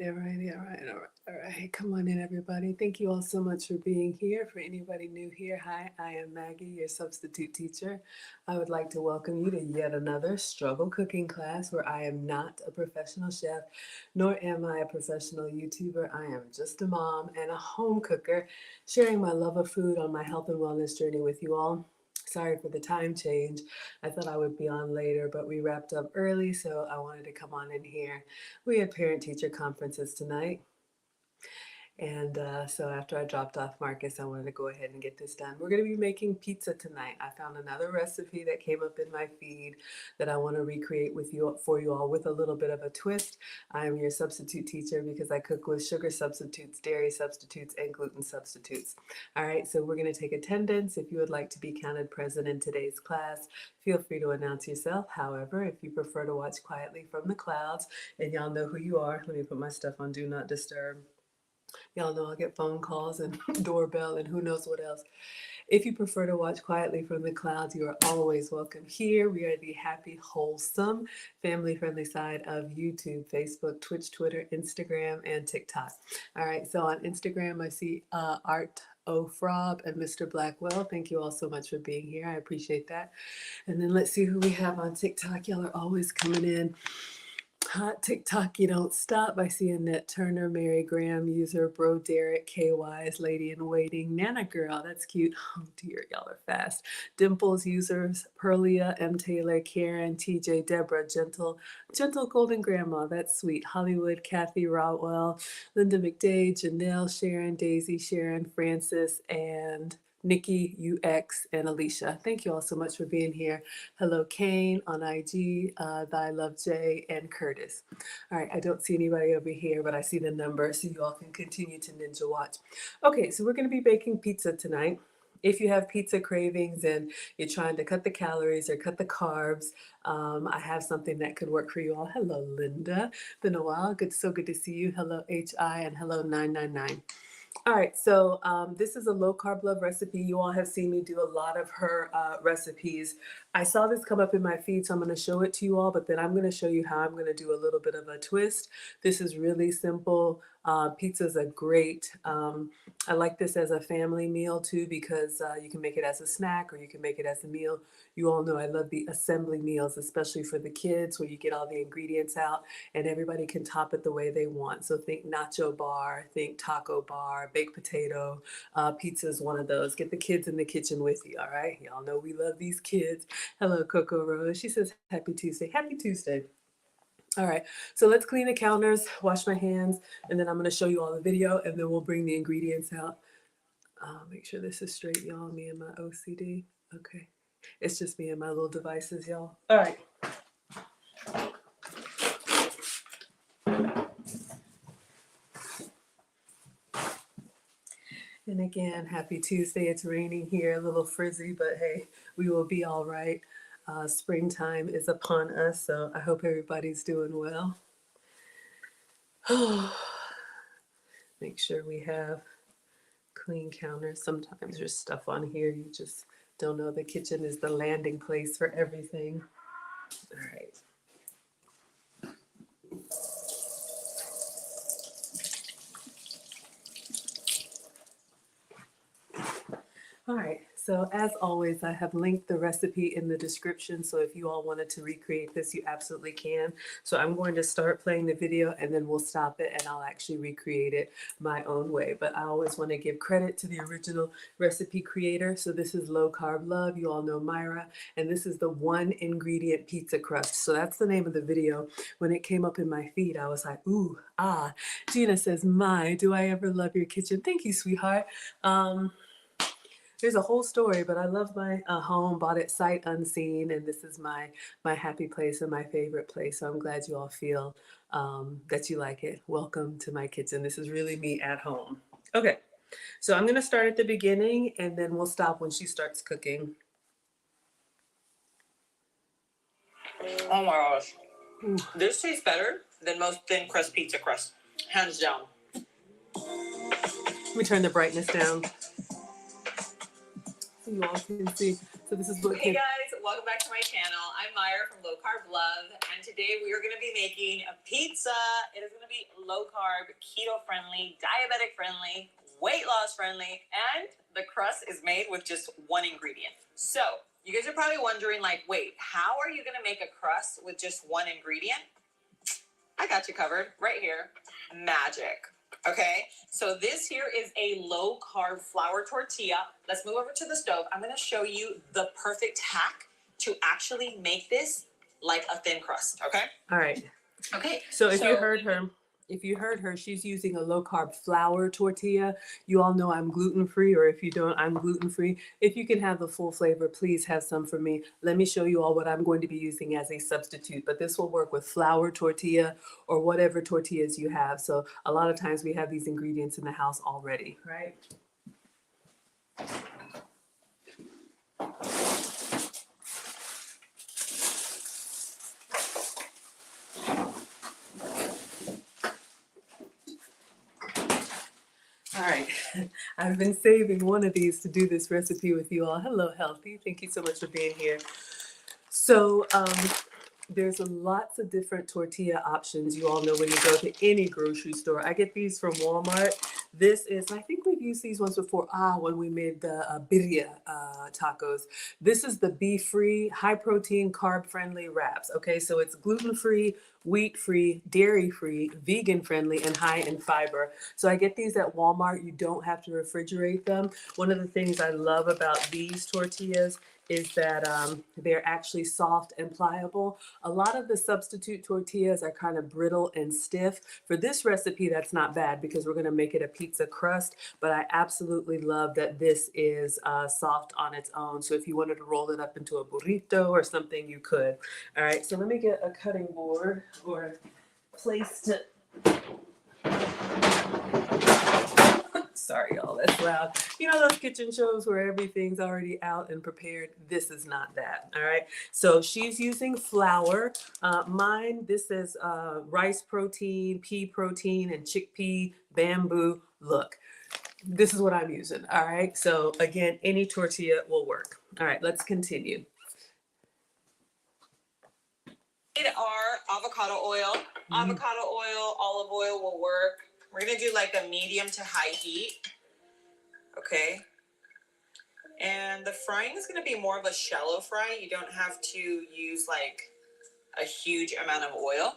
all right. Come on in, everybody. Thank you all so much for being here. For anybody new here, hi, I am Maggie, your substitute teacher. I would like to welcome you to yet another struggle cooking class where I am not a professional chef, nor am I a professional YouTuber. I am just a mom and a home cooker, sharing my love of food on my health and wellness journey with you all. Sorry for the time change. I thought I would be on later, but we wrapped up early, so I wanted to come on in here. We had parent-teacher conferences tonight. And so after I dropped off Marcus, I wanted to go ahead and get this done. We're going to be making pizza tonight. I found another recipe that came up in my feed that I want to recreate with you for you all with a little bit of a twist. I am your substitute teacher because I cook with sugar substitutes, dairy substitutes, and gluten substitutes. All right, so we're going to take attendance. If you would like to be counted present in today's class, feel free to announce yourself. However, if you prefer to watch quietly from the clouds, and y'all know who you are, let me put my stuff on Do Not Disturb. Y'all know I'll get phone calls and doorbell and who knows what else. If you prefer to watch quietly from the clouds, you are always welcome here. We are the happy, wholesome, family-friendly side of YouTube, Facebook, Twitch, Twitter, Instagram, and TikTok. All right, so on Instagram, I see Art O'Frob and Mr. Blackwell. Thank you all so much for being here. I appreciate that. And then let's see who we have on TikTok. Y'all are always coming in. Hot TikTok, you don't stop. I see Annette Turner, Mary Graham, user, Bro Derek, KY's Lady in Waiting, Nana Girl, that's cute. Oh dear, y'all are fast. Dimples, users, Perlia, M. Taylor, Karen, TJ, Deborah, Gentle Golden Grandma, that's sweet. Hollywood, Kathy Rotwell, Linda McDade, Janelle, Sharon, Daisy, Sharon, Francis, and Nikki, UX, and Alicia. Thank you all so much for being here. Hello, Kane on IG, Thy Love J, and Curtis. All right, I don't see anybody over here, but I see the number, so you all can continue to ninja watch. Okay, so we're going to be baking pizza tonight. If you have pizza cravings and you're trying to cut the calories or cut the carbs, I have something that could work for you all. Hello, Linda. Been a while. So good to see you. Hello, HI, and hello, 999. All right, so this is a low carb love recipe. You all have seen me do a lot of her recipes. I saw this come up in my feed, so I'm going to show it to you all, but then I'm going to show you how I'm going to do a little bit of a twist. This is really simple. Pizza's a great, I like this as a family meal too, because you can make it as a snack or you can make it as a meal. You all know I love the assembly meals, especially for the kids, where you get all the ingredients out and everybody can top it the way they want. So think nacho bar, think taco bar, baked potato. Pizza is one of those. Get the kids in the kitchen with you, all right? Y'all know we love these kids. Hello, Coco Rose. She says, happy Tuesday. Happy Tuesday. All right, so let's clean the counters, wash my hands, and then I'm going to show you all the video, and then we'll bring the ingredients out. Make sure this is straight, y'all. Me and my OCD. Okay. It's just me and my little devices, y'all. All right. And again, happy Tuesday. It's raining here, a little frizzy, but hey, we will be all right. Springtime is upon us, so I hope everybody's doing well. Make sure we have clean counters. Sometimes there's stuff on here you just don't know. The kitchen is the landing place for everything. All right. All right, so as always, I have linked the recipe in the description. So if you all wanted to recreate this, you absolutely can. So I'm going to start playing the video and then we'll stop it and I'll actually recreate it my own way. But I always want to give credit to the original recipe creator. So this is Low Carb Love. You all know Myra. And this is the one ingredient pizza crust. So that's the name of the video. When it came up in my feed, I was like, ooh, ah. Gina says, my, do I ever love your kitchen? Thank you, sweetheart. There's a whole story, but I love my home, bought it sight unseen, and this is my happy place and my favorite place. So I'm glad you all feel that you like it. Welcome to my kitchen. This is really me at home. Okay, so I'm gonna start at the beginning and then we'll stop when she starts cooking. Oh my gosh. Ooh. This tastes better than most thin crust pizza crust, hands down. Let me turn the brightness down so you all can see. So this is what Hey guys, welcome back to my channel. I'm Myra from Low Carb Love, and today we are going to be making a pizza. It is going to be low carb, keto friendly, diabetic friendly, weight loss friendly, and the crust is made with just one ingredient. So you guys are probably wondering, like, wait, how are you going to make a crust with just one ingredient? I got you covered right here. Magic. Okay, so this here is a low carb flour tortilla. Let's move over to the stove. I'm going to show you the perfect hack to actually make this like a thin crust. Okay. All right. Okay. So if you heard her, she's using a low carb flour tortilla. You all know I'm gluten free, or if you don't, I'm gluten free. If you can have the full flavor, please have some for me. Let me show you all what I'm going to be using as a substitute, but this will work with flour tortilla or whatever tortillas you have. So a lot of times we have these ingredients in the house already, right? All right, I've been saving one of these to do this recipe with you all. Hello, Healthy. Thank you so much for being here. So there's lots of different tortilla options. You all know when you go to any grocery store. I get these from Walmart. This is, I think we've used these ones before. When we made the birria tacos. This is the beef-free, high-protein, carb-friendly wraps. Okay, so it's gluten-free, wheat-free, dairy-free, vegan-friendly, and high in fiber. So I get these at Walmart. You don't have to refrigerate them. One of the things I love about these tortillas is that they're actually soft and pliable. A lot of the substitute tortillas are kind of brittle and stiff. For this recipe, that's not bad because we're gonna make it a pizza crust, but I absolutely love that this is soft on its own. So if you wanted to roll it up into a burrito or something, you could. All right, so let me get a cutting board or place to, sorry y'all, that's loud. You know those kitchen shows where everything's already out and prepared? This is not that, all right? So she's using flour. Mine, this is rice protein, pea protein, and chickpea, bamboo. Look, this is what I'm using, all right? So again, any tortilla will work. All right, let's continue. Our avocado oil. Avocado oil, olive oil will work. We're going to do like a medium to high heat. Okay. And the frying is going to be more of a shallow fry. You don't have to use like a huge amount of oil.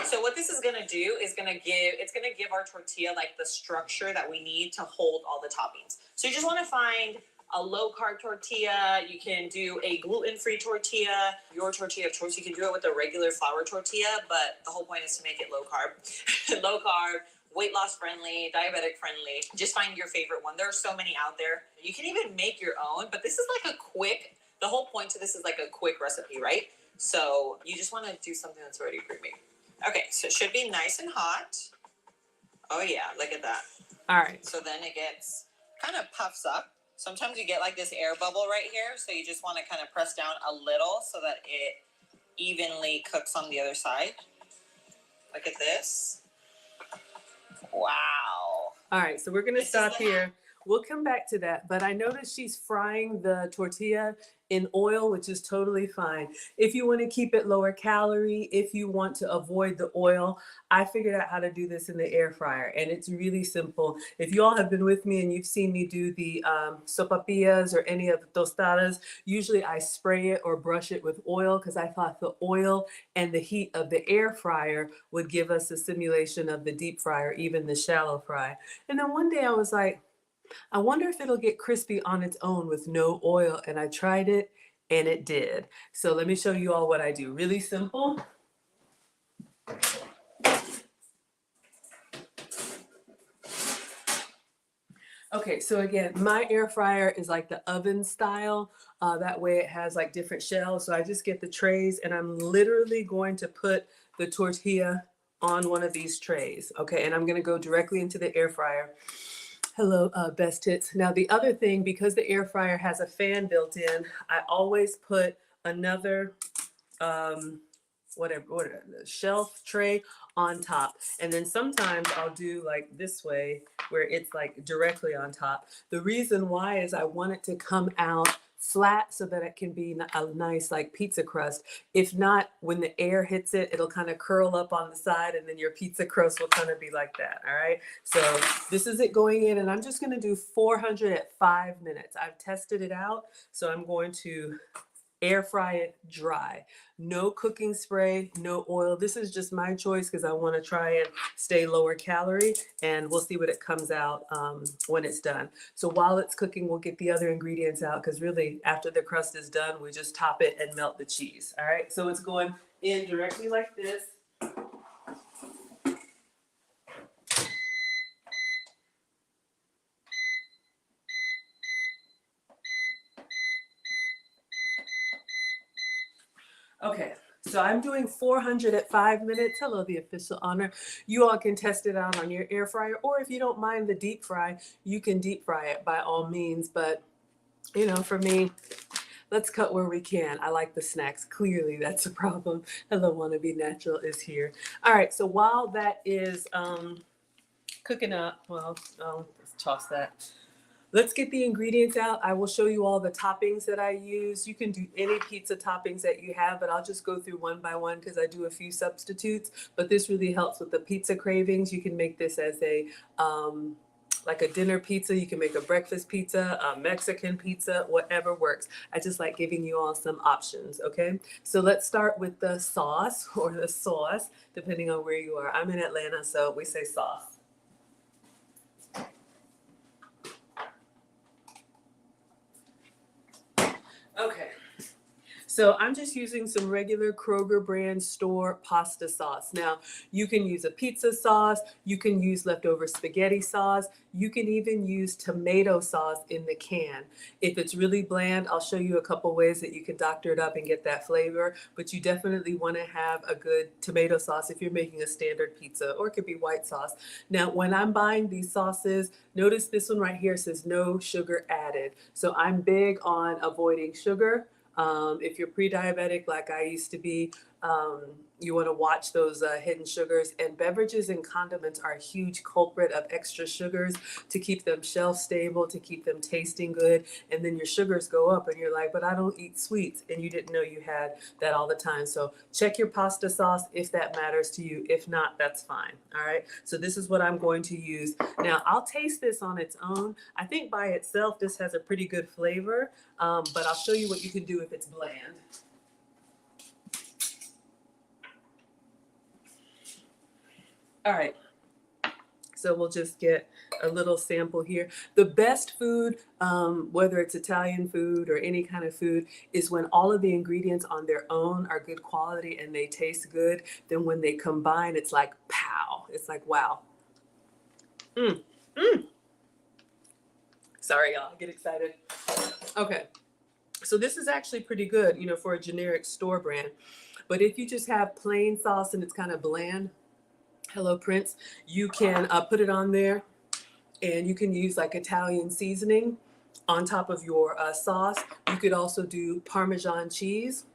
So what this is going to do is it's going to give our tortilla like the structure that we need to hold all the toppings. So you just want to find a low carb tortilla. You can do a gluten-free tortilla, your tortilla of choice. You can do it with a regular flour tortilla, but the whole point is to make it low carb. Low carb, weight loss friendly, diabetic friendly. Just find your favorite one. There are so many out there. You can even make your own, but this is like the whole point to this is like a quick recipe, right? So you just want to do something that's already pre-made. Okay, so it should be nice and hot. Oh yeah, look at that. All right. So then it gets kind of puffs up. Sometimes you get like this air bubble right here. So you just want to kind of press down a little so that it evenly cooks on the other side. Look at this. Wow. All right, so we're gonna stop here. We'll come back to that, but I noticed she's frying the tortilla in oil, which is totally fine. If you want to keep it lower calorie, if you want to avoid the oil, I figured out how to do this in the air fryer, and it's really simple. If you all have been with me and you've seen me do the sopapillas or any of the tostadas, usually I spray it or brush it with oil because I thought the oil and the heat of the air fryer would give us a simulation of the deep fryer, even the shallow fry. And then one day I was like, I wonder if it'll get crispy on its own with no oil. And I tried it and it did. So let me show you all what I do. Really simple. Okay, so again, my air fryer is like the oven style. That way it has like different shells. So I just get the trays and I'm literally going to put the tortilla on one of these trays. Okay, and I'm gonna go directly into the air fryer. Hello, best hits. Now the other thing, because the air fryer has a fan built in, I always put another whatever shelf tray on top, and then sometimes I'll do like this way where it's like directly on top. The reason why is I want it to come out flat so that it can be a nice like pizza crust. If not, when the air hits it, it'll kind of curl up on the side and then your pizza crust will kind of be like that. All right. So this is it going in, and I'm just going to do 400 at 5 minutes. I've tested it out. So I'm going to air fry it dry. No cooking spray, no oil. This is just my choice because I want to try and stay lower calorie, and we'll see what it comes out when it's done. So while it's cooking, we'll get the other ingredients out because really after the crust is done, we just top it and melt the cheese. All right, so it's going in directly like this. Okay, so I'm doing 400 at 5 minutes. Hello, the official honor. You all can test it out on your air fryer, or if you don't mind the deep fry, you can deep fry it by all means. But, you know, for me, let's cut where we can. I like the snacks. Clearly, that's a problem. Hello, Wannabe Natural is here. All right, so while that is cooking up, well, let's toss that. Let's get the ingredients out. I will show you all the toppings that I use. You can do any pizza toppings that you have, but I'll just go through one by one because I do a few substitutes. But this really helps with the pizza cravings. You can make this as a like a dinner pizza. You can make a breakfast pizza, a Mexican pizza, whatever works. I just like giving you all some options, okay? So let's start with the sauce or the sauce, depending on where you are. I'm in Atlanta, so we say sauce. Okay, so I'm just using some regular Kroger brand store pasta sauce. Now, you can use a pizza sauce, you can use leftover spaghetti sauce, you can even use tomato sauce in the can. If it's really bland, I'll show you a couple ways that you can doctor it up and get that flavor, but you definitely want to have a good tomato sauce if you're making a standard pizza, or it could be white sauce. Now, when I'm buying these sauces, notice this one right here says no sugar added. So I'm big on avoiding sugar. If you're pre-diabetic like I used to be, you want to watch those hidden sugars. And beverages and condiments are a huge culprit of extra sugars to keep them shelf stable, to keep them tasting good. And then your sugars go up and you're like, but I don't eat sweets. And you didn't know you had that all the time. So check your pasta sauce if that matters to you. If not, that's fine. All right. So this is what I'm going to use. Now, I'll taste this on its own. I think by itself, this has a pretty good flavor. But I'll show you what you can do if it's bland. All right, so we'll just get a little sample here. The best food, whether it's Italian food or any kind of food, is when all of the ingredients on their own are good quality and they taste good. Then when they combine, it's like pow. It's like, wow. Mm, mm. Sorry, y'all, I get excited. Okay. So this is actually pretty good, you know, for a generic store brand. But if you just have plain sauce and it's kind of bland, hello Prince, you can put it on there, and you can use like Italian seasoning on top of your sauce. You could also do Parmesan cheese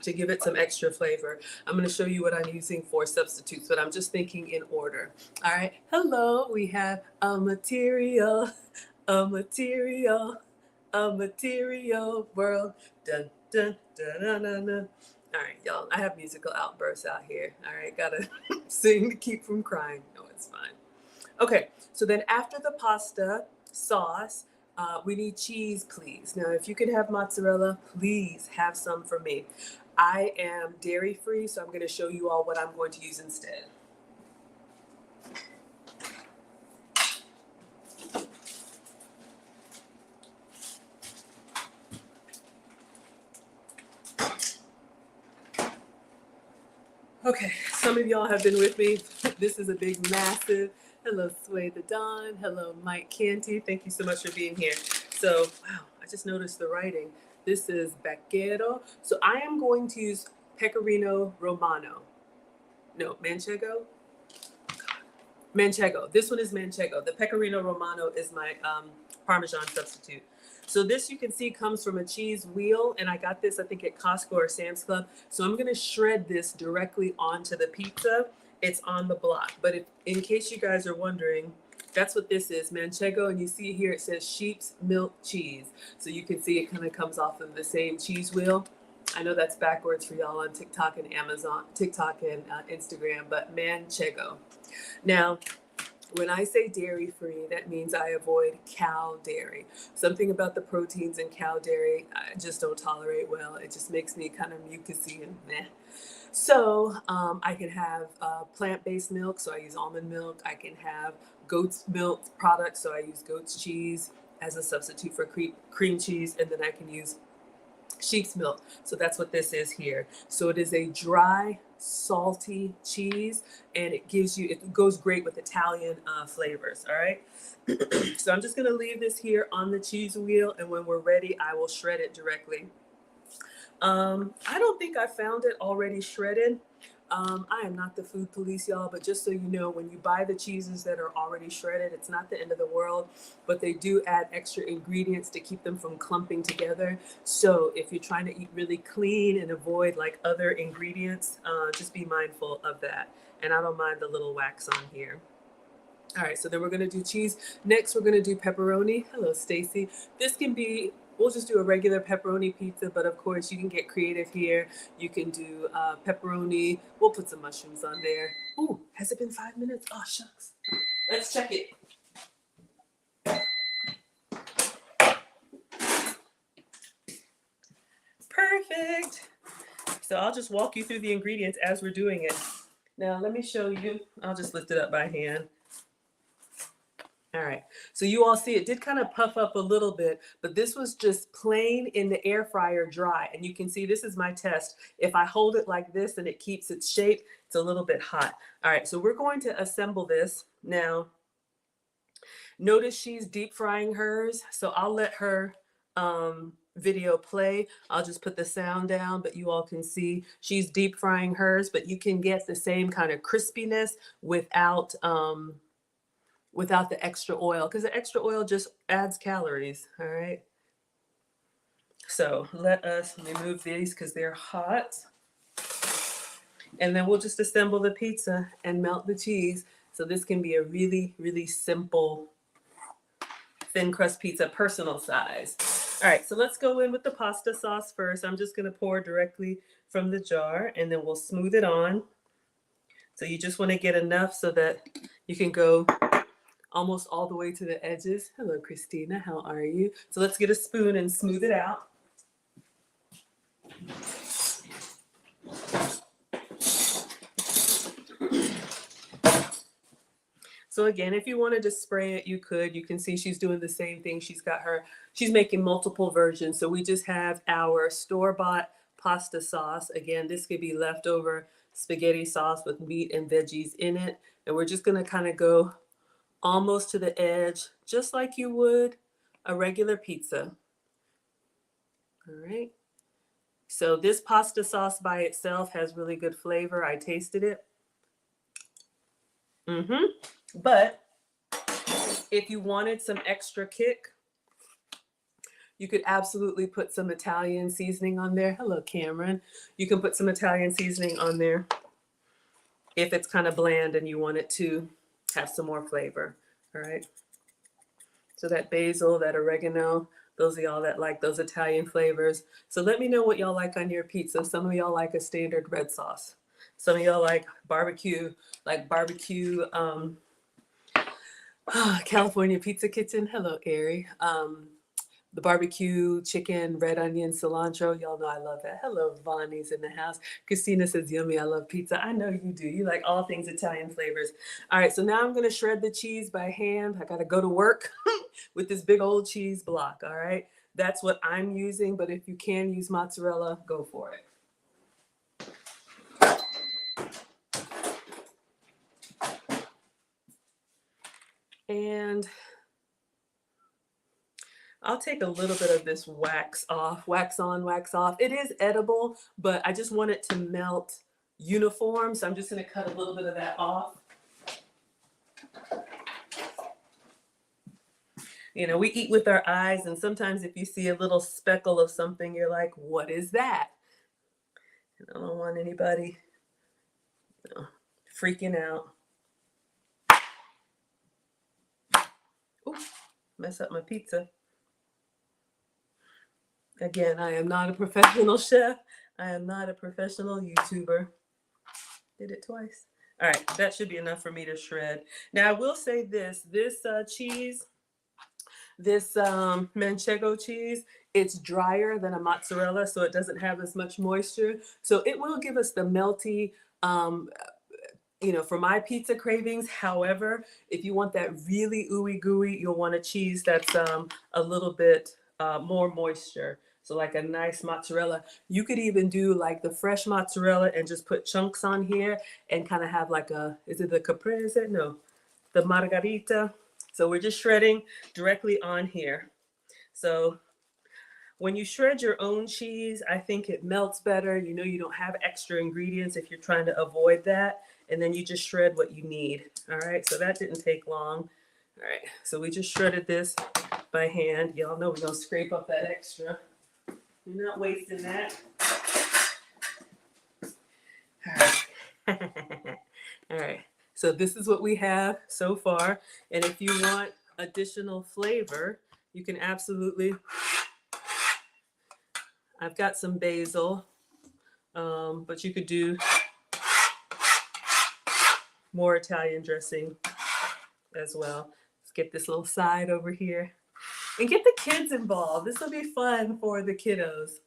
to give it some extra flavor. I'm going to show you what I'm using for substitutes, but I'm just thinking in order. All right. Hello, we have a material world. Dun, dun, dun, dun, dun, dun. All right, y'all. I have musical outbursts out here. All right, gotta sing to keep from crying. No, it's fine. Okay, so then after the pasta sauce, we need cheese, please. Now, if you could have mozzarella, please have some for me. I am dairy free, so I'm going to show you all what I'm going to use instead. Okay, some of y'all have been with me. This is a big, massive. Hello, Sway the Dawn. Hello, Mike Canty. Thank you so much for being here. So, wow, I just noticed the writing. This is Becchero. So I am going to use Pecorino Romano. No, Manchego? Manchego. This one is Manchego. The Pecorino Romano is my Parmesan substitute. So this, you can see, comes from a cheese wheel, and I got this, I think, at Costco or Sam's Club. So I'm going to shred this directly onto the pizza. It's on the block. But if, in case you guys are wondering, That's what this is, manchego, and you see here it says sheep's milk cheese. So you can see it kind of comes off of the same cheese wheel. I know that's backwards for y'all on TikTok and Instagram, but manchego. Now, when I say dairy free, that means I avoid cow dairy. Something about the proteins in cow dairy I just don't tolerate well. It just makes me kind of mucusy and meh. So I can have plant-based milk, so I use almond milk. I can have goat's milk products, so I use goat's cheese as a substitute for cream cheese, and then I can use sheep's milk. So that's what this is here. So it is a dry, salty cheese, and it goes great with Italian flavors. All right. So I'm just going to leave this here on the cheese wheel, and when we're ready, I will shred it directly. I don't think I found it already shredded. I am not the food police, y'all, but just so you know, when you buy the cheeses that are already shredded, it's not the end of the world, but they do add extra ingredients to keep them from clumping together. So if you're trying to eat really clean and avoid like other ingredients, just be mindful of that. And I don't mind the little wax on here. All right, so then we're gonna do cheese. Next, we're gonna do pepperoni. Hello, Stacy. This can be, we'll just do a regular pepperoni pizza, but of course you can get creative here. You can do pepperoni. We'll put some mushrooms on there. Ooh, has it been 5 minutes? Oh, shucks. Let's check it. Perfect. So I'll just walk you through the ingredients as we're doing it. Now let me show you. I'll just lift it up by hand. All right, so you all see it did kind of puff up a little bit, but this was just plain in the air fryer dry. And you can see this is my test. If I hold it like this and it keeps its shape, it's a little bit hot. All right, so we're going to assemble this. Now, notice she's deep frying hers, so I'll let her video play. I'll just put the sound down, but you all can see she's deep frying hers, but you can get the same kind of crispiness without the extra oil, because the extra oil just adds calories. All right. So let us remove these because they're hot. And then we'll just assemble the pizza and melt the cheese. So this can be a really, really simple thin crust pizza, personal size. All right, so let's go in with the pasta sauce first. I'm just gonna pour directly from the jar, and then we'll smooth it on. So you just wanna get enough so that you can go almost all the way to the edges. Hello, Christina, how are you? So let's get a spoon and smooth it out. So again, if you wanted to spray it, you could. You can see she's doing the same thing. She's making multiple versions. So we just have our store-bought pasta sauce. Again, this could be leftover spaghetti sauce with meat and veggies in it. And we're just gonna kind of go almost to the edge, just like you would a regular pizza. All right. So this pasta sauce by itself has really good flavor. I tasted it. But if you wanted some extra kick, you could absolutely put some Italian seasoning on there. Hello, Cameron. You can put some Italian seasoning on there if it's kind of bland and you want it to have some more flavor. All right. So that basil, that oregano, those of y'all that like those Italian flavors. So let me know what y'all like on your pizza. Some of y'all like a standard red sauce. Some of y'all like barbecue, California Pizza Kitchen. Hello, Ari. The barbecue, chicken, red onion, cilantro. Y'all know I love that. Hello, Vonnie's in the house. Christina says, yummy, I love pizza. I know you do. You like all things Italian flavors. All right, so now I'm going to shred the cheese by hand. I got to go to work with this big old cheese block, all right? That's what I'm using, but if you can use mozzarella, go for it. And I'll take a little bit of this wax off, wax on, wax off. It is edible, but I just want it to melt uniform. So I'm just going to cut a little bit of that off. You know, we eat with our eyes, and sometimes if you see a little speckle of something, you're like, what is that? And I don't want anybody, freaking out. mess up my pizza. Again, I am not a professional chef. I am not a professional YouTuber. Did it twice. All right, that should be enough for me to shred. Now I will say this cheese, this manchego cheese, it's drier than a mozzarella, so it doesn't have as much moisture. So it will give us the melty, um, for my pizza cravings. However, if you want that really ooey gooey, you'll want a cheese that's a little bit more moisture. So like a nice mozzarella. You could even do like the fresh mozzarella and just put chunks on here and kind of have like is it the caprese? No, the margarita. So we're just shredding directly on here. So when you shred your own cheese, I think it melts better. You don't have extra ingredients if you're trying to avoid that. And then you just shred what you need. All right, so that didn't take long. All right, so we just shredded this by hand. Y'all know we're gonna scrape up that extra. We're not wasting that. All right. All right, so this is what we have so far. And if you want additional flavor, you can absolutely, I've got some basil, but you could do more Italian dressing as well. Let's get this little side over here and get the kids involved. This will be fun for the kiddos.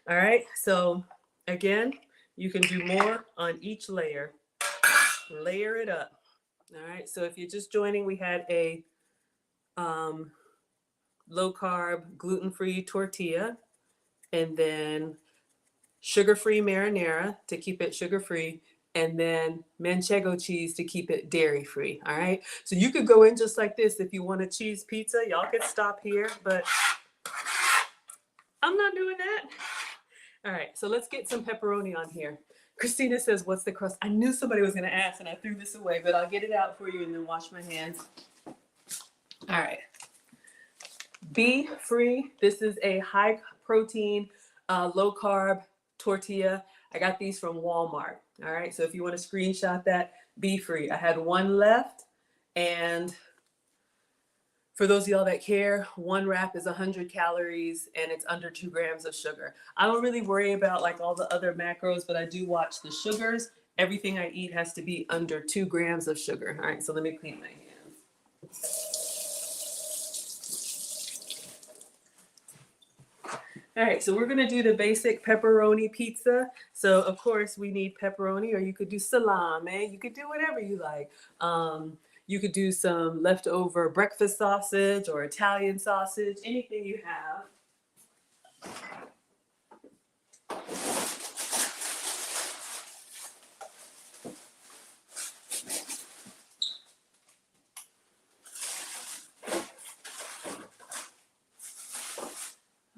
All right, so again, you can do more on each layer. Layer it up. All right, so if you're just joining, we had a low carb, gluten-free tortilla, and then sugar-free marinara to keep it sugar-free, and then manchego cheese to keep it dairy-free. All right, so you could go in just like this if you want a cheese pizza. Y'all could stop here, but I'm not doing that. All right, so let's get some pepperoni on here. Christina says, what's the crust? I knew somebody was going to ask, and I threw this away, but I'll get it out for you and then wash my hands. All right. Be free. This is a high protein, low carb tortilla. I got these from Walmart. All right, so if you want to screenshot that, be free. I had one left, and for those of y'all that care, one wrap is 100 calories and it's under 2 grams of sugar. I don't really worry about like all the other macros, but I do watch the sugars. Everything I eat has to be under 2 grams of sugar. All right, so let me clean my hands. All right, so we're gonna do the basic pepperoni pizza. So of course we need pepperoni, or you could do salami. You could do whatever you like. You could do some leftover breakfast sausage or Italian sausage, anything you have.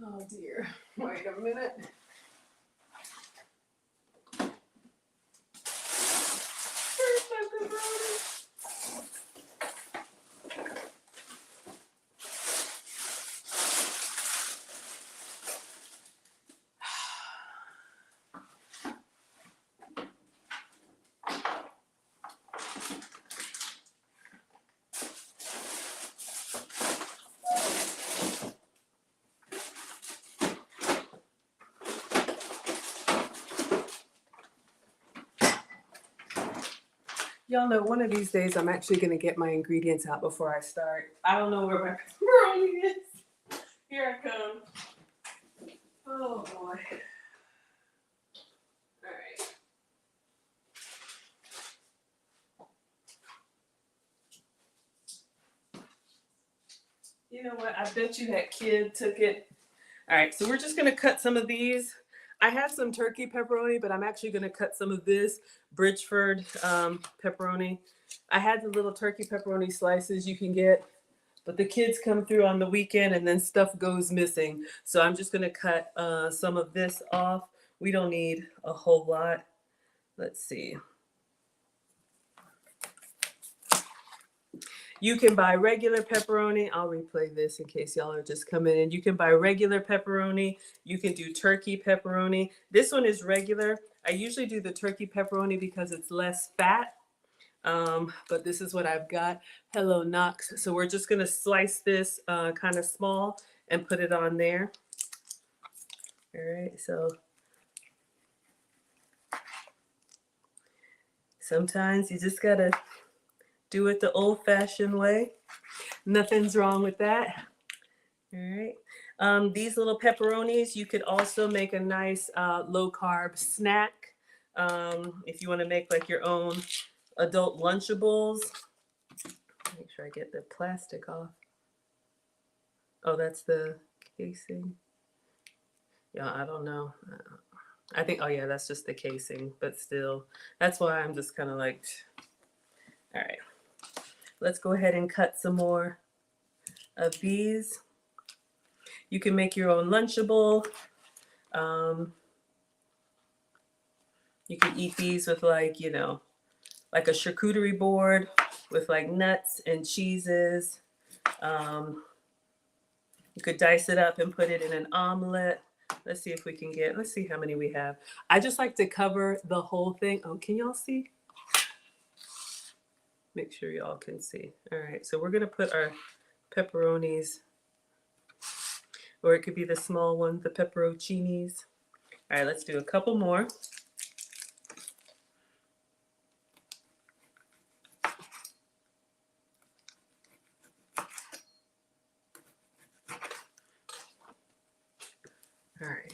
Oh dear, wait a minute. Where's my pepperoni? Y'all know one of these days I'm actually going to get my ingredients out before I start. I don't know where my pepperoni is. Here I come. Oh boy. All right. You know what? I bet you that kid took it. All right, so we're just going to cut some of these. I have some turkey pepperoni, but I'm actually going to cut some of this Bridgeford pepperoni. I had the little turkey pepperoni slices you can get, but the kids come through on the weekend and then stuff goes missing. So I'm just going to cut some of this off. We don't need a whole lot. Let's see. You can buy regular pepperoni. I'll replay this in case y'all are just coming in. You can buy regular pepperoni. You can do turkey pepperoni. This one is regular. I usually do the turkey pepperoni because it's less fat. But this is what I've got. Hello, Knox. So we're just gonna slice this kind of small and put it on there. All right, so sometimes you just gotta do it the old-fashioned way. Nothing's wrong with that. All right. These little pepperonis, you could also make a nice low-carb snack. If you want to make like your own adult Lunchables. Make sure I get the plastic off. Oh, that's the casing. Yeah, I don't know. I think, oh yeah, that's just the casing, but still, that's why I'm just kind of like, all right, let's go ahead and cut some more of these. You can make your own Lunchable. You can eat these with like, you know, like a charcuterie board with like nuts and cheeses. You could dice it up and put it in an omelet. Let's see if we can get, let's see how many we have. I just like to cover the whole thing. Oh, can y'all see? Make sure y'all can see. All right, so we're gonna put our pepperonis, or it could be the small one, the pepperoncinis. All right, let's do a couple more. All right.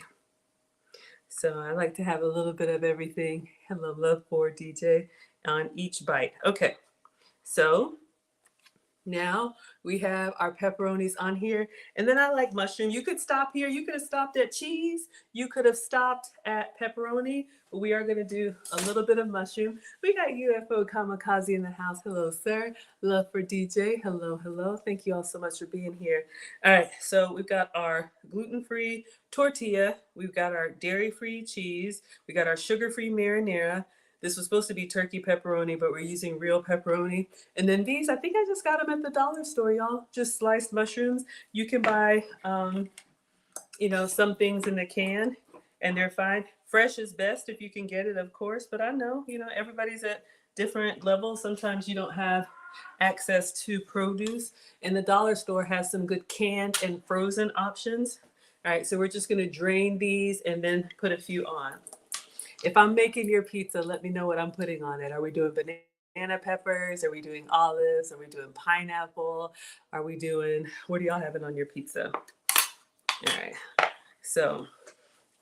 So I like to have a little bit of everything. Hello, love for DJ on each bite. Okay, so now we have our pepperonis on here. And then I like mushroom. You could stop here. You could have stopped at cheese. You could have stopped at pepperoni. But we are going to do a little bit of mushroom. We got UFO Kamikaze in the house. Hello, sir. Love for DJ. Hello, hello. Thank you all so much for being here. All right, so we've got our gluten-free tortilla. We've got our dairy-free cheese. We got our sugar-free marinara. This was supposed to be turkey pepperoni, but we're using real pepperoni. And then these, I think I just got them at the dollar store, y'all. Just sliced mushrooms. You can buy, you know, some things in the can, and they're fine. Fresh is best if you can get it, of course. But I know, you know, everybody's at different levels. Sometimes you don't have access to produce. And the dollar store has some good canned and frozen options. All right, so we're just going to drain these and then put a few on. If I'm making your pizza, let me know what I'm putting on it. Are we doing banana peppers? Are we doing olives? Are we doing pineapple? Are we doing, what are y'all having on your pizza? All right. So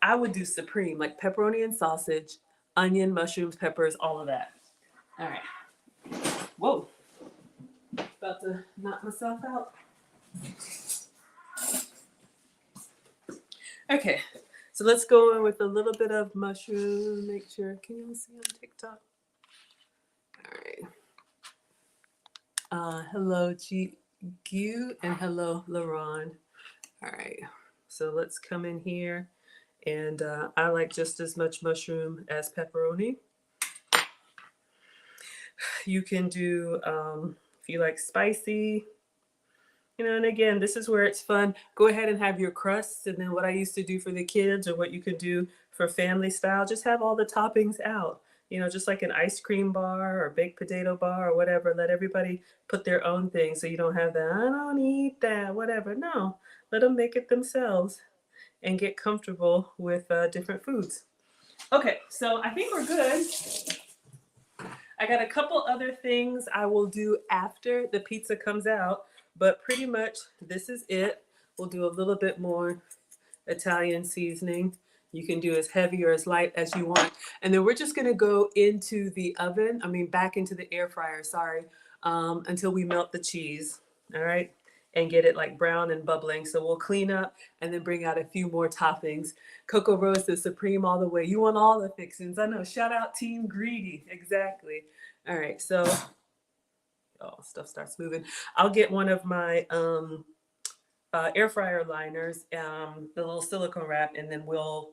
I would do supreme, like pepperoni and sausage, onion, mushrooms, peppers, all of that. All right. Whoa. About to knock myself out. Okay. So let's go in with a little bit of mushroom. Make sure, can you all see on TikTok? All right. Hello, Gu, and hello, LaRon. All right. So let's come in here. And I like just as much mushroom as pepperoni. You can do, if you like spicy, you know, and again, this is where it's fun. Go ahead and have your crusts. And then what I used to do for the kids, or what you could do for family style, just have all the toppings out. You know, just like an ice cream bar or baked potato bar or whatever. Let everybody put their own thing, so you don't have that, I don't eat that, whatever. No, let them make it themselves and get comfortable with different foods. Okay, so I think we're good. I got a couple other things I will do after the pizza comes out, but pretty much this is it. We'll do a little bit more Italian seasoning. You can do as heavy or as light as you want. And then we're just gonna go into the oven, back into the air fryer, sorry, until we melt the cheese, all right? And get it like brown and bubbling. So we'll clean up and then bring out a few more toppings. Coco Rose says supreme all the way. You want all the fixings. I know, shout out Team Greedy, exactly. All right, so, oh, stuff starts moving. I'll get one of my air fryer liners, the little silicone wrap, and then we'll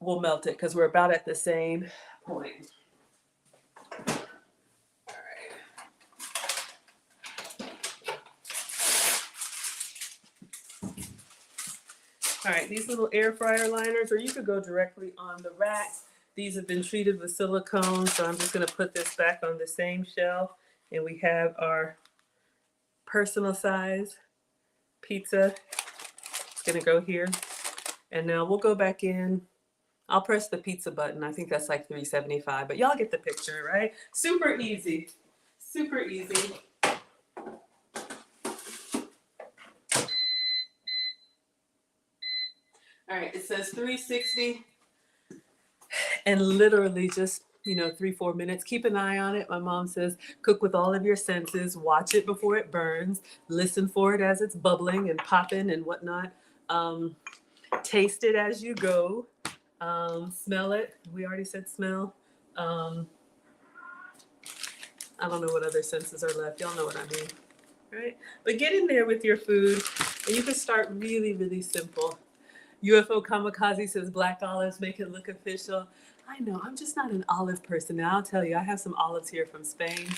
melt it because we're about at the same point. All right, these little air fryer liners, or you could go directly on the rack. These have been treated with silicone, so I'm just gonna put this back on the same shelf. And we have our personal size pizza. It's gonna go here. And now we'll go back in. I'll press the pizza button. I think that's like $3.75, but y'all get the picture, right? Super easy. Super easy. All right, it says 360 and literally just, 3-4 minutes. Keep an eye on it. My mom says cook with all of your senses. Watch it before it burns. Listen for it as it's bubbling and popping and whatnot. Taste it as you go. Smell it. We already said smell. I don't know what other senses are left. Y'all know what I mean, right? But get in there with your food, and you can start really, really simple. UFO Kamikaze says black olives make it look official. I know, I'm just not an olive person. Now I'll tell you, I have some olives here from Spain.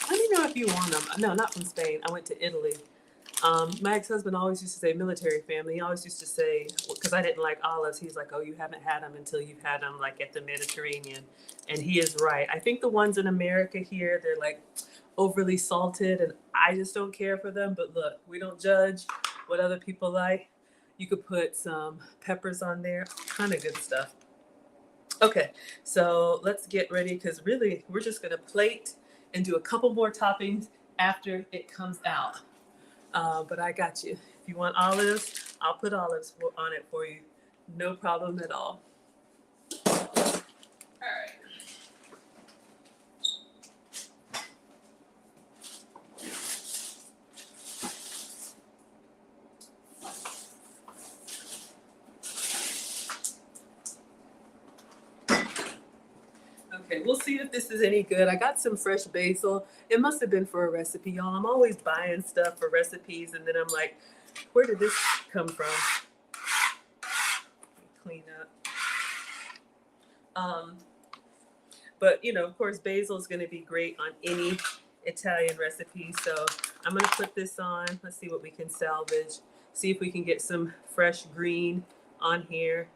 Let me know if you want them. No, not from Spain. I went to Italy. My ex-husband always used to say military family. He always used to say, because I didn't like olives, he's like, oh, you haven't had them until you've had them like at the Mediterranean. And he is right. I think the ones in America here, they're like overly salted and I just don't care for them. But look, we don't judge what other people like. You could put some peppers on there, kind of good stuff. Okay, so let's get ready because really we're just gonna plate and do a couple more toppings after it comes out. But I got you. If you want olives, I'll put olives on it for you. No problem at all. All right. Okay, we'll see if this is any good. I got some fresh basil. It must have been for a recipe, y'all. I'm always buying stuff for recipes, and then I'm like, where did this come from? Clean up. But of course, basil is going to be great on any Italian recipe. So I'm going to put this on. Let's see what we can salvage. See if we can get some fresh green on here.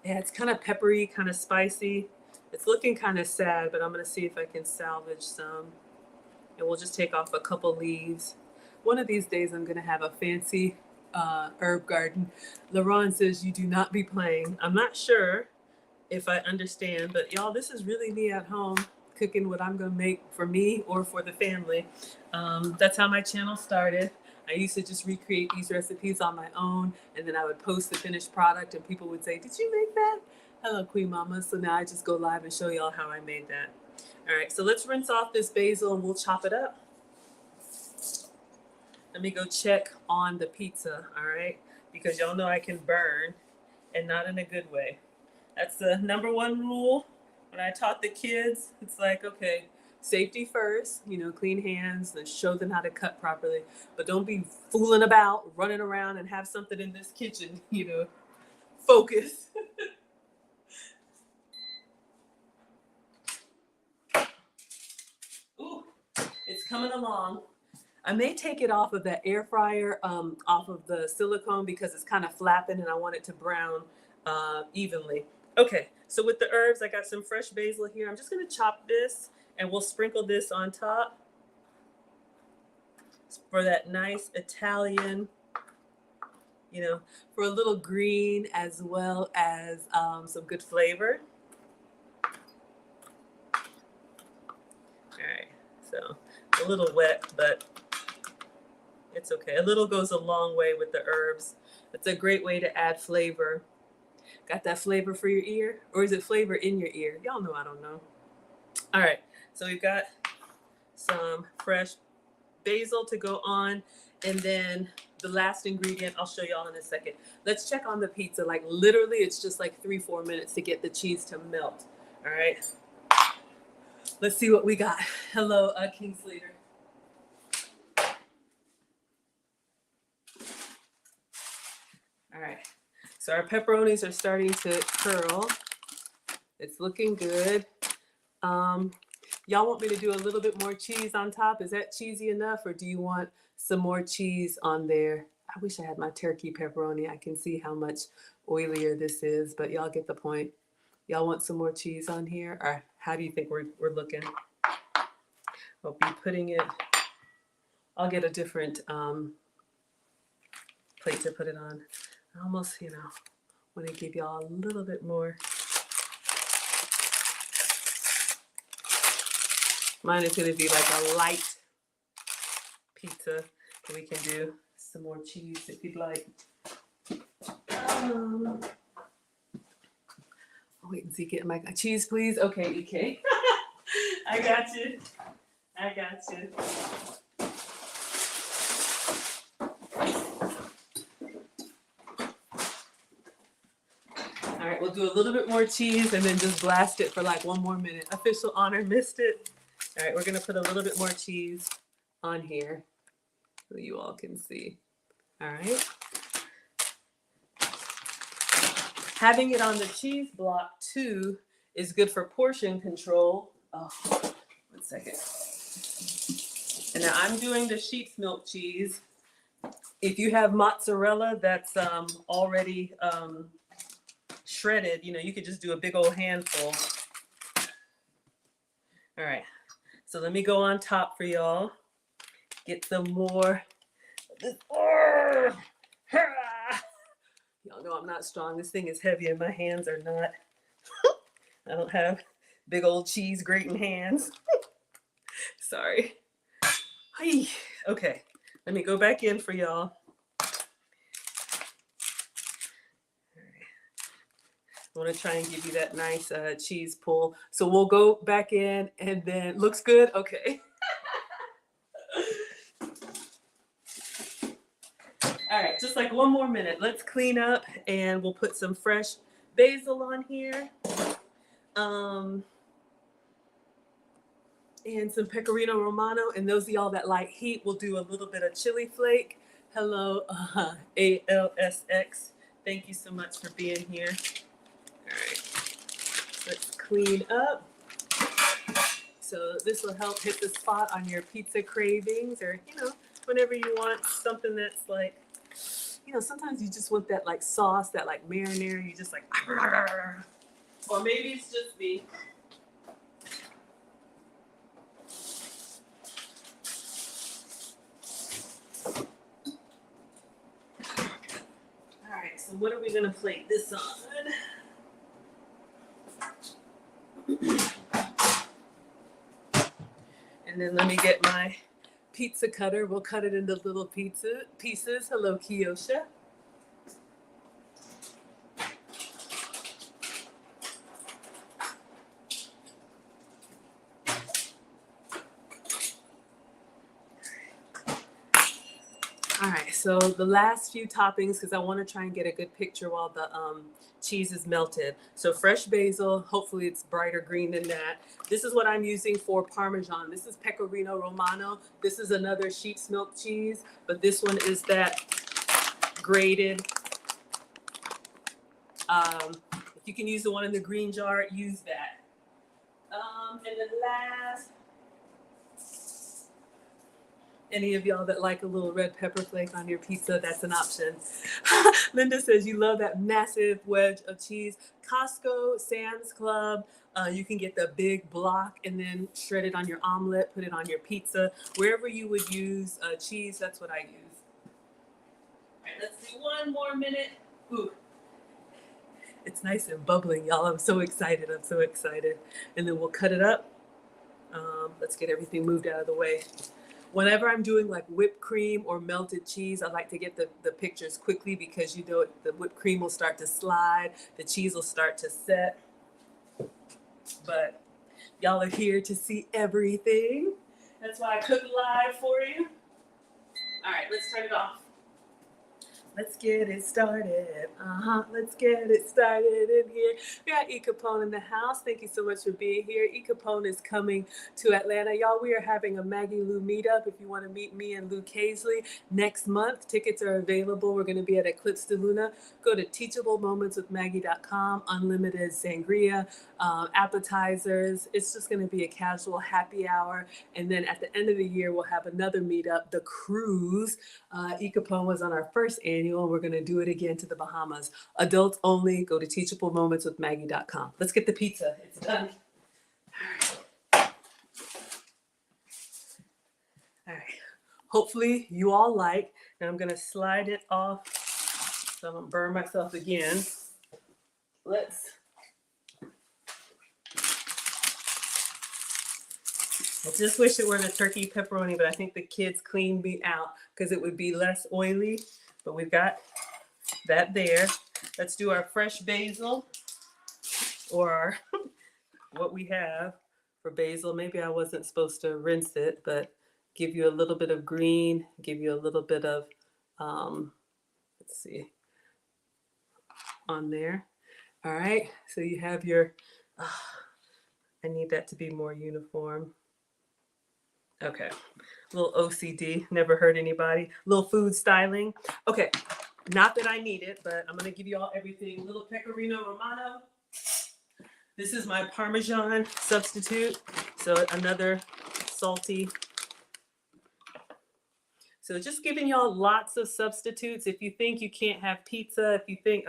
Yeah, it's kind of peppery, kind of spicy. It's looking kind of sad, but I'm going to see if I can salvage some. And we'll just take off a couple leaves. One of these days, I'm going to have a fancy herb garden. LaRon says you do not be playing. I'm not sure if I understand, but y'all, this is really me at home cooking what I'm going to make for me or for the family. That's how my channel started. I used to just recreate these recipes on my own, and then I would post the finished product, and people would say, "Did you make that?" Hello, Queen Mama. So now I just go live and show y'all how I made that. All right, so let's rinse off this basil and we'll chop it up. Let me go check on the pizza, all right? Because y'all know I can burn, and not in a good way. That's the number one rule. When I taught the kids, it's like, okay, safety first, clean hands, and show them how to cut properly. But don't be fooling about, running around and have something in this kitchen, focus. Ooh, it's coming along. I may take it off of that air fryer, off of the silicone because it's kind of flapping and I want it to brown evenly. Okay, so with the herbs, I got some fresh basil here. I'm just gonna chop this and we'll sprinkle this on top for that nice Italian, for a little green as well as some good flavor. All right, so a little wet, but it's okay. A little goes a long way with the herbs. It's a great way to add flavor. Got that flavor for your ear? Or is it flavor in your ear? Y'all know I don't know. All right, so we've got some fresh basil to go on. And then the last ingredient, I'll show y'all in a second. Let's check on the pizza. Like literally, it's just like 3-4 minutes to get the cheese to melt. All right. Let's see what we got. Hello, King Slater. All right. So our pepperonis are starting to curl. It's looking good. Y'all want me to do a little bit more cheese on top? Is that cheesy enough, or do you want some more cheese on there? I wish I had my turkey pepperoni. I can see how much oilier this is, but y'all get the point. Y'all want some more cheese on here? Or how do you think we're looking? I'll be putting it, I'll get a different plate to put it on. I almost, want to give y'all a little bit more. Mine is going to be like a light pizza. And we can do some more cheese if you'd like. I'll wait and see. Get my cheese, please. Okay, EK. I got you. I got you. All right, we'll do a little bit more cheese and then just blast it for like 1 more minute. Official honor, missed it. All right, we're gonna put a little bit more cheese on here so you all can see. All right. Having it on the cheese block too is good for portion control. Oh, 1 second. And now I'm doing the sheep's milk cheese. If you have mozzarella that's already shredded, you could just do a big old handful. All right, so let me go on top for y'all. Get some more. Y'all know I'm not strong. This thing is heavy and my hands are not. I don't have big old cheese grating hands. Sorry. Okay, let me go back in for y'all. I want to try and give you that nice cheese pull. So we'll go back in and then, looks good? Okay. All right, just like 1 more minute. Let's clean up and we'll put some fresh basil on here. And some pecorino romano. And those of y'all that like heat, we'll do a little bit of chili flake. Hello, ALSX. Thank you so much for being here. All right, let's clean up. So this will help hit the spot on your pizza cravings, or whenever you want something that's like, sometimes you just want that like sauce, that like marinara. You just like, or maybe it's just me. All right, so what are we gonna plate this on? And then let me get my pizza cutter. We'll cut it into little pieces. Hello, Kiosha. All right, so the last few toppings, because I want to try and get a good picture while the cheese is melted. So fresh basil, hopefully it's brighter green than that. This is what I'm using for Parmesan. This is Pecorino Romano. This is another sheep's milk cheese, but this one is that grated. If you can use the one in the green jar, use that. And then last, any of y'all that like a little red pepper flake on your pizza, that's an option. Linda says you love that massive wedge of cheese. Costco, Sam's Club, you can get the big block and then shred it on your omelet, put it on your pizza. Wherever you would use cheese, that's what I use. All right, let's do 1 more minute. Ooh. It's nice and bubbling, y'all. I'm so excited. I'm so excited. And then we'll cut it up. Let's get everything moved out of the way. Whenever I'm doing like whipped cream or melted cheese, I like to get the pictures quickly because the whipped cream will start to slide, the cheese will start to set. But y'all are here to see everything. That's why I cook live for you. All right, let's turn it off. Let's get it started. Let's get it started in here. We got E. Capone in the house. Thank you so much for being here. E. Capone is coming to Atlanta. Y'all, we are having a Maggie Lou meetup. If you want to meet me and Lou Casely next month, tickets are available. We're going to be at Eclipse de Luna. Go to teachablemomentswithmaggie.com. Unlimited sangria, appetizers. It's just going to be a casual happy hour. And then at the end of the year, we'll have another meetup, the cruise. E. Capone was on our first annual. manual. We're going to do it again to the Bahamas. Adults only. Go to teachablemomentswithmaggie.com. Let's get the pizza. It's done. All right. Hopefully you all like. Now I'm going to slide it off so I don't burn myself again. I just wish it were the turkey pepperoni, but I think the kids cleaned me out because it would be less oily. But we've got that there. Let's do our fresh basil, or our what we have for basil. Maybe I wasn't supposed to rinse it, but give you a little bit of green, give you a little bit of, let's see, on there. All right, so you have your, I need that to be more uniform. Okay, a little OCD, never hurt anybody. Little food styling. Okay, not that I need it, but I'm gonna give you all everything. Little pecorino romano. This is my Parmesan substitute. So another salty. So just giving y'all lots of substitutes. If you think you can't have pizza, if you think,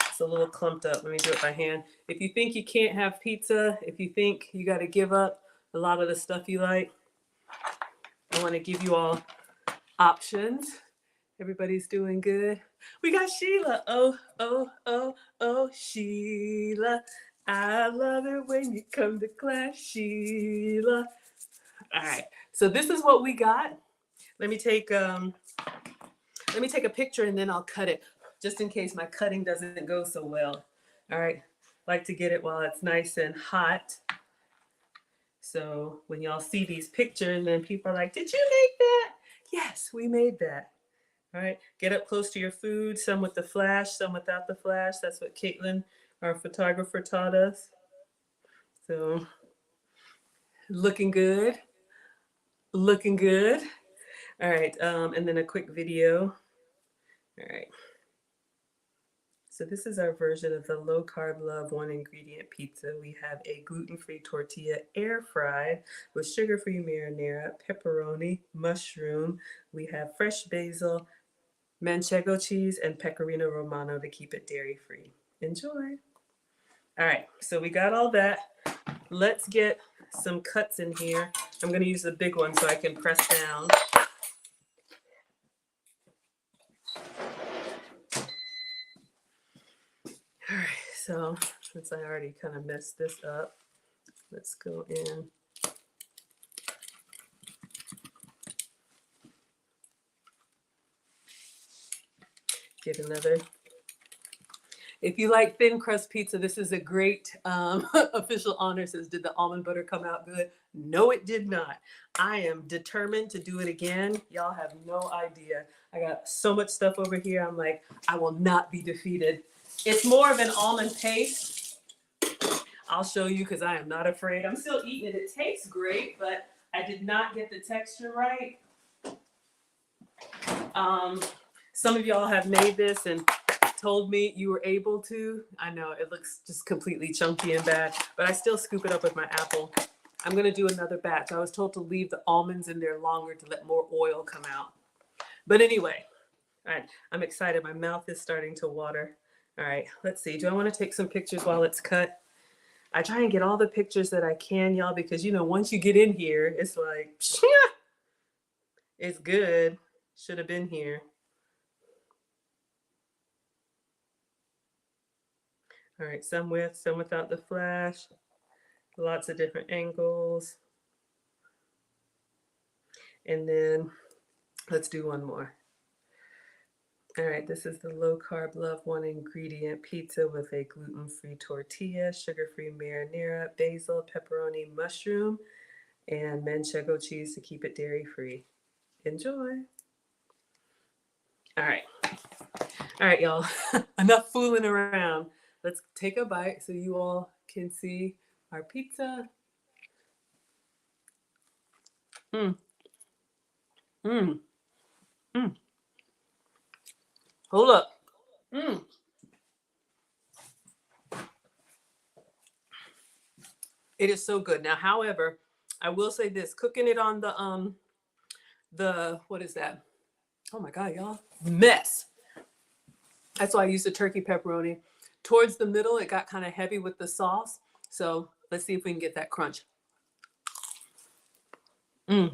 it's a little clumped up. Let me do it by hand. If you think you can't have pizza, if you think you got to give up a lot of the stuff you like, I want to give you all options. Everybody's doing good. We got Sheila. Oh, Sheila. I love it when you come to class, Sheila. All right. So this is what we got. Let me take a picture and then I'll cut it, just in case my cutting doesn't go so well. All right. Like to get it while it's nice and hot. So when y'all see these pictures, then people are like, "Did you make that?" Yes, we made that. All right, get up close to your food, some with the flash, some without the flash. That's what Caitlin, our photographer, taught us. So looking good. Looking good. All right, and then a quick video. All right. So this is our version of the low carb love one ingredient pizza. We have a gluten-free tortilla air fried with sugar-free marinara, pepperoni, mushroom. We have fresh basil, manchego cheese, and pecorino romano to keep it dairy-free. Enjoy. All right, so we got all that. Let's get some cuts in here. I'm gonna use the big one so I can press down. All right, so since I already kind of messed this up, let's go in. Get another. If you like thin crust pizza, this is a great official honor. Says, did the almond butter come out good? No, it did not. I am determined to do it again. Y'all have no idea. I got so much stuff over here. I'm like, I will not be defeated. It's more of an almond paste. I'll show you because I am not afraid. I'm still eating it. It tastes great, but I did not get the texture right. Some of y'all have made this and told me you were able to. I know it looks just completely chunky and bad, but I still scoop it up with my apple. I'm gonna do another batch. I was told to leave the almonds in there longer to let more oil come out. But anyway, all right, I'm excited. My mouth is starting to water. All right, let's see. Do I want to take some pictures while it's cut? I try and get all the pictures that I can, y'all, because you know, once you get in here, it's like, it's good. Should have been here. All right, some with, some without the flash. Lots of different angles. And then let's do one more. All right, this is the low carb love one ingredient pizza with a gluten-free tortilla, sugar-free marinara, basil, pepperoni, mushroom, and manchego cheese to keep it dairy-free. Enjoy. All right, y'all. Enough fooling around. Let's take a bite so you all can see our pizza. Hold up. It is so good. Now, however, I will say this: cooking it on the what is that? Oh my God, y'all! Mess. That's why I used the turkey pepperoni. Towards the middle, it got kind of heavy with the sauce. So let's see if we can get that crunch. Mm.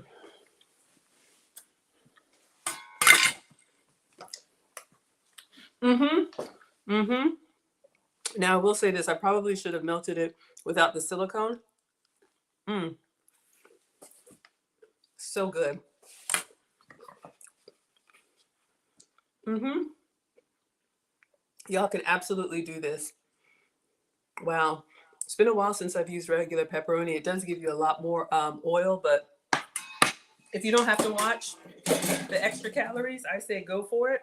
Mm-hmm. Mm-hmm. Now I will say this, I probably should have melted it without the silicone. Mm. So good. Mm-hmm. Y'all can absolutely do this. Wow. It's been a while since I've used regular pepperoni. It does give you a lot more oil, but if you don't have to watch the extra calories, I say go for it.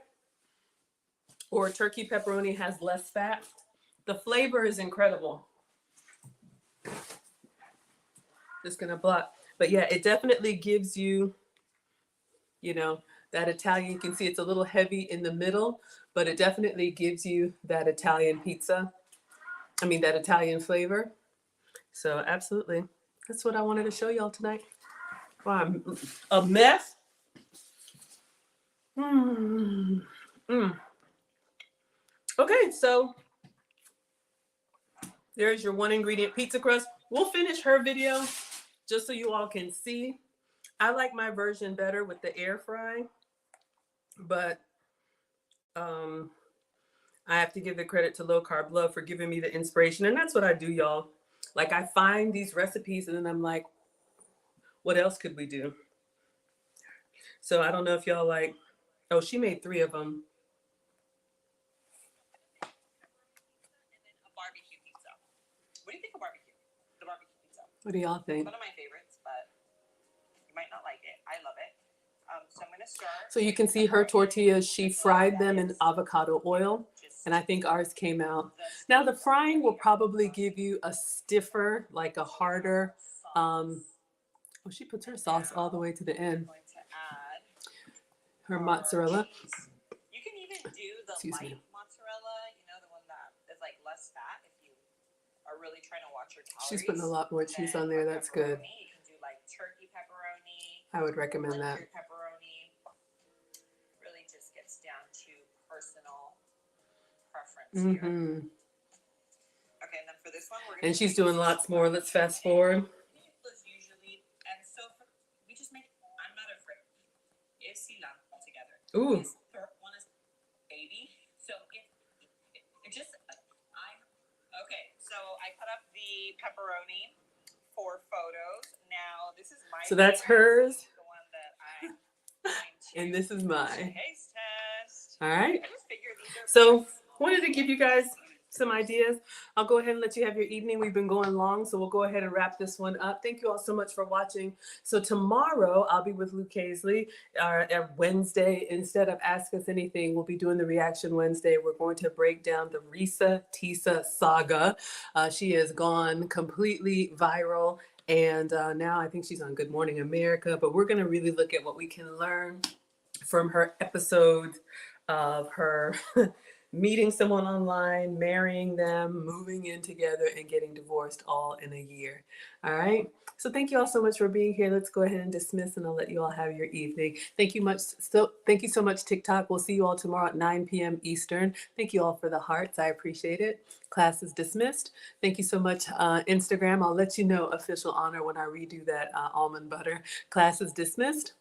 Or turkey pepperoni has less fat. The flavor is incredible. Just gonna block. But yeah, it definitely gives you, you know, that Italian. You can see it's a little heavy in the middle, but it definitely gives you that Italian pizza. I mean, that Italian flavor. So absolutely. That's what I wanted to show y'all tonight. Wow, I'm a mess. Mm. Mm. Okay, so there's your one ingredient pizza crust. We'll finish her video just so you all can see. I like my version better with the air fry, but I have to give the credit to Low Carb Love for giving me the inspiration. And that's what I do, y'all. Like, I find these recipes and then I'm like, what else could we do? So I don't know if y'all like, oh, she made 3 of them. And then a barbecue pizza. What do you think of barbecue? The barbecue pizza. What do y'all think? One of my favorites, but you might not like it. I love it. So I'm gonna start. So you can see her tortillas, she fried them in avocado oil. And I think ours came out. Now the frying will probably give you a stiffer, like a harder, oh, she puts her sauce all the way to the end. Her mozzarella. You can even do the light mozzarella, you know, the one that is like less fat if you are really trying to watch your calories. She's putting a lot more cheese on there. That's good. You can do like turkey pepperoni. I would recommend that. Pepperoni really just gets down to personal preference here. Okay, and then for this one, we're gonna. And she's doing lots more. Let's fast forward. Usually, and so we just make. I'm not afraid. Is cilantro together? Ooh. One is baby. So it just okay. So I cut up the pepperoni for photos. Now this is my. So that's hers. The one that and this is mine. Taste test. All right. So wanted to give you guys some ideas. I'll go ahead and let you have your evening. We've been going long, so we'll go ahead and wrap this one up. Thank you all so much for watching. So tomorrow I'll be with Luke Hazley. Wednesday, instead of Ask Us Anything, we'll be doing the Reaction Wednesday. We're going to break down the Risa Tisa saga. She has gone completely viral. And now I think she's on Good Morning America. But we're going to really look at what we can learn from her episodes of her meeting someone online, marrying them, moving in together, and getting divorced all in a year. All right. So thank you all so much for being here. Let's go ahead and dismiss, and I'll let you all have your evening. Thank you so much, TikTok. We'll see you all tomorrow at 9 p.m. Eastern. Thank you all for the hearts. I appreciate it. Class is dismissed. Thank you so much, Instagram. I'll let you know official honor when I redo that almond butter. Class is dismissed.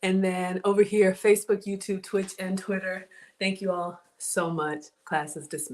And then over here, Facebook, YouTube, Twitch, and Twitter. Thank you all so much. Class is dismissed.